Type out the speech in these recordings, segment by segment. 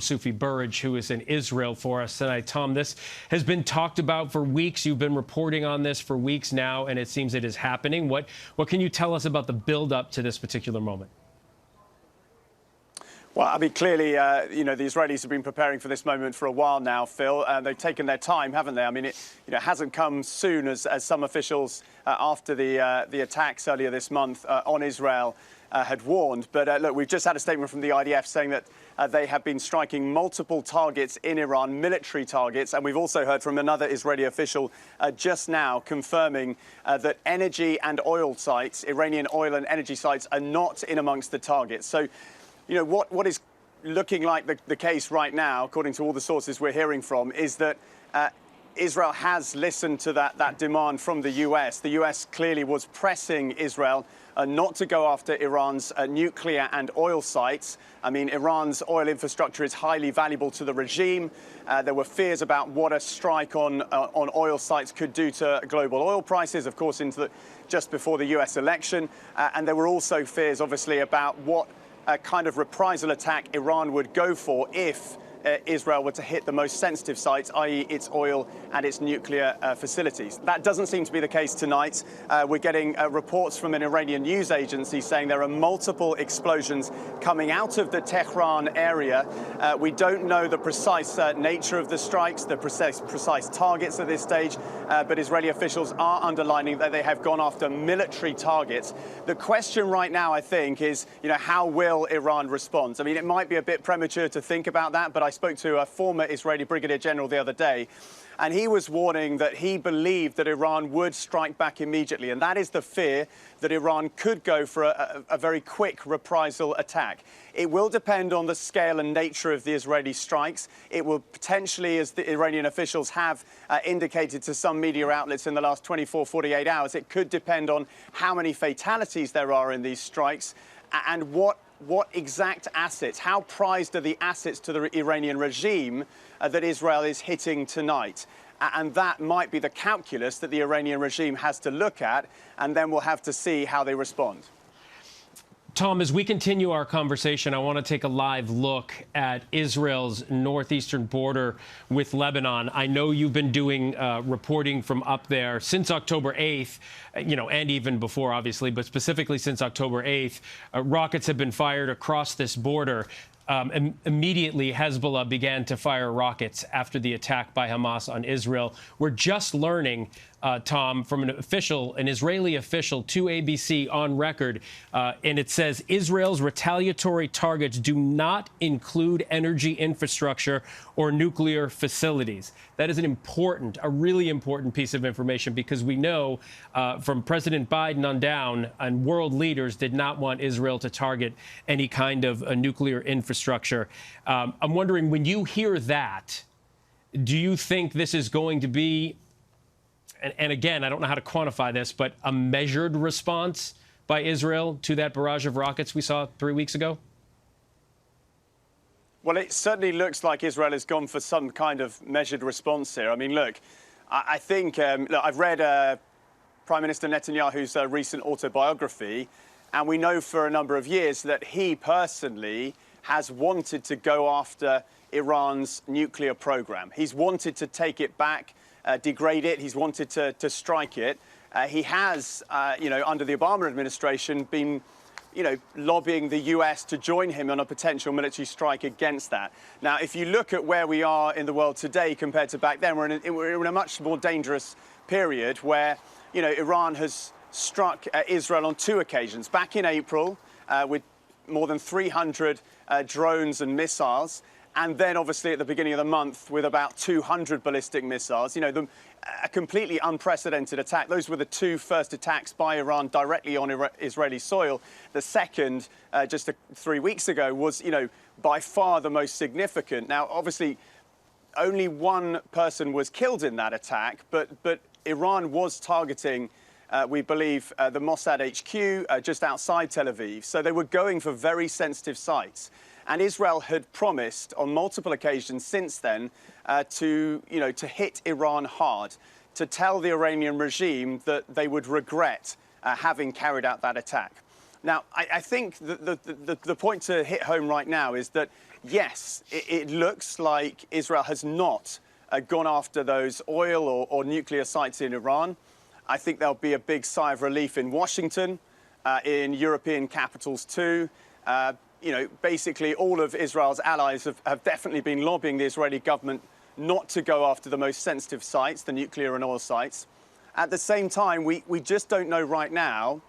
Sufi Burridge, who is in Israel for us tonight. Tom, this has been talked about for weeks. You've been reporting on this for weeks now, and it seems it is happening. What can you tell us about the build-up to this particular moment? Well, I mean, clearly, the Israelis have been preparing for this moment for a while now, Phil. They've taken their time, haven't they? I mean, it hasn't come soon, as some officials after the attacks earlier this month on Israel had warned. But look, we've just had a statement from the IDF saying that they have been striking multiple targets in Iran, military targets. And we've also heard from another Israeli official just now confirming that energy and oil sites, Iranian oil and energy sites, are not in amongst the targets. So, what is looking like the case right now, according to all the sources we're hearing from, is that Israel has listened to that demand from the US. The US clearly was pressing Israel not to go after Iran's nuclear and oil sites. I mean, Iran's oil infrastructure is highly valuable to the regime. There were fears about what a strike on oil sites could do to global oil prices, of course, just before the US election. And there were also fears, obviously, about what kind of reprisal attack Iran would go for if Israel were to hit the most sensitive sites, i.e. its oil and its nuclear facilities. That doesn't seem to be the case tonight. We're getting reports from an Iranian news agency saying there are multiple explosions coming out of the Tehran area. We don't know the precise nature of the strikes, the precise targets at this stage, but Israeli officials are underlining that they have gone after military targets. The question right now, I think, is, how will Iran respond? I mean, it might be a bit premature to think about that, but I spoke to a former Israeli brigadier general the other day, and he was warning that he believed that Iran would strike back immediately. And that is the fear, that Iran could go for a very quick reprisal attack. It will depend on the scale and nature of the Israeli strikes. It will potentially, as the Iranian officials have indicated to some media outlets in the last 24, 48 hours, it could depend on how many fatalities there are in these strikes and what exact assets, how prized are the assets to the Iranian regime that Israel is hitting tonight. And that might be the calculus that the Iranian regime has to look at, and then we'll have to see how they respond. Tom, as we continue our conversation, I want to take a live look at Israel's northeastern border with Lebanon. I know you've been doing reporting from up there since October 8th, and even before, obviously, but specifically since October 8th. Rockets have been fired across this border. Immediately, Hezbollah began to fire rockets after the attack by Hamas on Israel. We're just learning, Tom, from an Israeli official to ABC on record, and it says Israel's retaliatory targets do not include energy infrastructure or nuclear facilities. That is a really important piece of information, because we know from President Biden on down, and world leaders did not want Israel to target any kind of a nuclear infrastructure. I'm wondering, when you hear that, do you think this is going to be, and again, I don't know how to quantify this, but a measured response by Israel to that barrage of rockets we saw 3 weeks ago? Well, it certainly looks like Israel has gone for some kind of measured response here. I mean, look, I think I've read Prime Minister Netanyahu's recent autobiography, and we know for a number of years that he personally has wanted to go after Iran's nuclear program. He's wanted to take it back, degrade it. He's wanted to strike it. He has, under the Obama administration, been, lobbying the US to join him on a potential military strike against that. Now, if you look at where we are in the world today compared to back then, we're in a much more dangerous period where, Iran has struck Israel on 2 occasions. Back in April, with more than 300 drones and missiles. And then, obviously, at the beginning of the month, with about 200 ballistic missiles, a completely unprecedented attack. Those were the 2 first attacks by Iran directly on Israeli soil. The second, just 3 weeks ago, was, by far the most significant. Now, obviously, only 1 person was killed in that attack, but Iran was targeting, we believe, the Mossad HQ just outside Tel Aviv. So they were going for very sensitive sites. And Israel had promised on multiple occasions since then to hit Iran hard, to tell the Iranian regime that they would regret having carried out that attack. Now, I think the point to hit home right now is that yes, it looks like Israel has not gone after those oil or nuclear sites in Iran. I think there'll be a big sigh of relief in Washington, in European capitals too. Basically all of Israel's allies have definitely been lobbying the Israeli government not to go after the most sensitive sites, the nuclear and oil sites. At the same time, we just don't know right now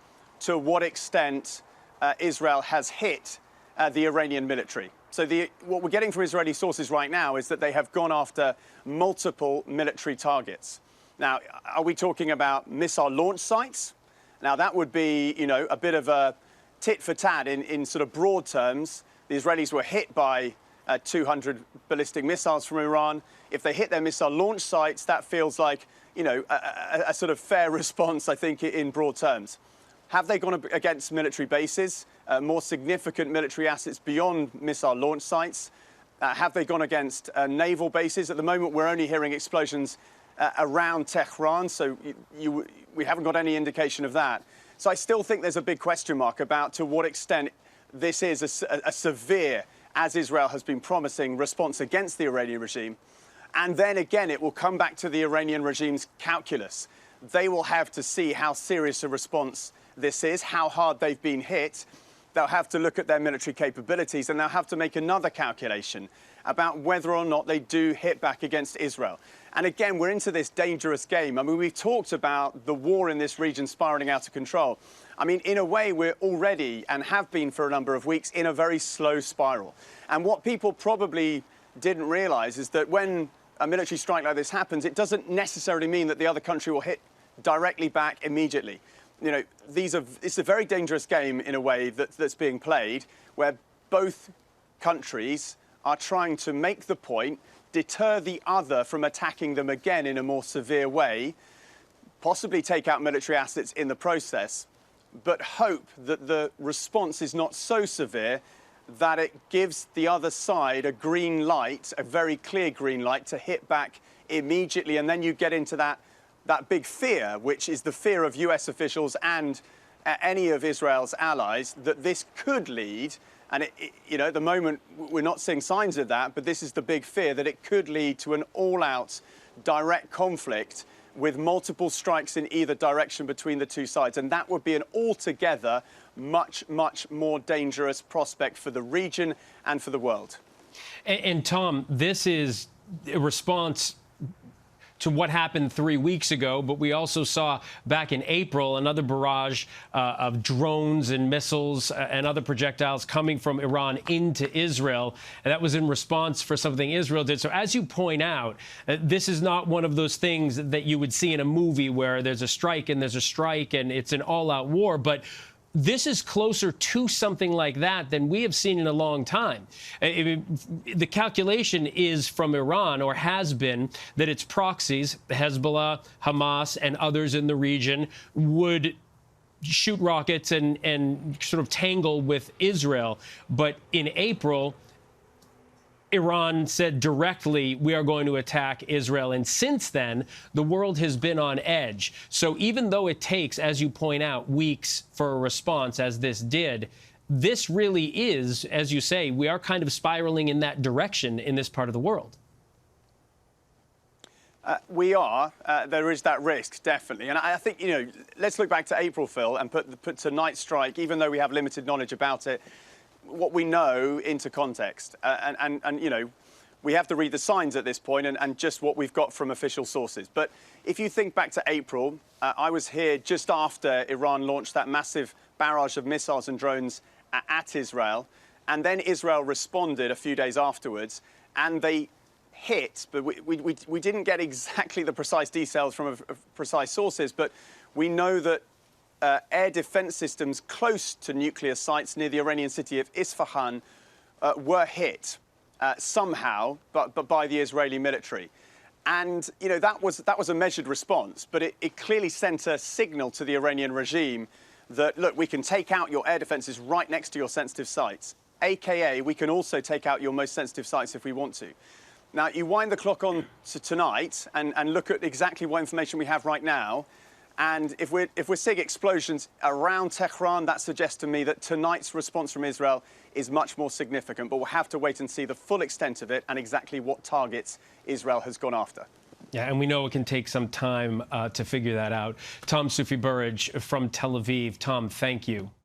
to what extent Israel has hit the Iranian military. So what we're getting from Israeli sources right now is that they have gone after multiple military targets. Now, are we talking about missile launch sites? Now, that would be, a bit of a tit for tat in sort of broad terms. The Israelis were hit by 200 ballistic missiles from Iran. If they hit their missile launch sites, that feels like, a sort of fair response, I think, in broad terms. Have they gone against military bases, more significant military assets beyond missile launch sites? Have they gone against naval bases? At the moment, we're only hearing explosions around Tehran, so we haven't got any indication of that. So I still think there's a big question mark about to what extent this is a severe, as Israel has been promising, response against the Iranian regime. And then again, it will come back to the Iranian regime's calculus. They will have to see how serious a response this is, how hard they've been hit. They'll have to look at their military capabilities, and they'll have to make another calculation about whether or not they do hit back against Israel. And again, we're into this dangerous game. I mean, we've talked about the war in this region spiraling out of control. I mean, in a way, we're already, and have been for a number of weeks, in a very slow spiral. And what people probably didn't realize is that when a military strike like this happens, it doesn't necessarily mean that the other country will hit directly back immediately. It's a very dangerous game in a way that's being played, where both countries are trying to make the point, deter the other from attacking them again in a more severe way, possibly take out military assets in the process, but hope that the response is not so severe that it gives the other side a green light, a very clear green light, to hit back immediately. And then you get into that big fear, which is the fear of US officials and any of Israel's allies, that this could lead, and at the moment we're not seeing signs of that, but this is the big fear, that it could lead to an all-out direct conflict with multiple strikes in either direction between the two sides. And that would be an altogether much, much more dangerous prospect for the region and for the world. And Tom, this is a response to what happened 3 weeks ago, but we also saw back in April another barrage of drones and missiles and other projectiles coming from Iran into Israel. And that was in response for something Israel did. So as you point out, this is not one of those things that you would see in a movie where there's a strike and there's a strike and it's an all-out war, but this is closer to something like that than we have seen in a long time. The calculation is from Iran, or has been, that its proxies, Hezbollah, Hamas, and others in the region, would shoot rockets and sort of tangle with Israel. But in April, Iran said directly, we are going to attack Israel. And since then, the world has been on edge. So even though it takes, as you point out, weeks for a response, as this did, this really is, as you say, we are kind of spiraling in that direction in this part of the world. We are. There is that risk, definitely. And I think, let's look back to April, Phil, and put tonight's strike, even though we have limited knowledge about it, what we know into context. We have to read the signs at this point and just what we've got from official sources. But if you think back to April, I was here just after Iran launched that massive barrage of missiles and drones at Israel. And then Israel responded a few days afterwards, and they hit, but we didn't get exactly the precise details from precise sources, but we know that air defense systems close to nuclear sites near the Iranian city of Isfahan were hit somehow, but by the Israeli military. And, that was a measured response, but it clearly sent a signal to the Iranian regime that, look, we can take out your air defenses right next to your sensitive sites, AKA we can also take out your most sensitive sites if we want to. Now, you wind the clock on to tonight and look at exactly what information we have right now, And if we're seeing explosions around Tehran, that suggests to me that tonight's response from Israel is much more significant. But we'll have to wait and see the full extent of it and exactly what targets Israel has gone after. Yeah, and we know it can take some time to figure that out. Tom Sufi Burridge from Tel Aviv. Tom, thank you.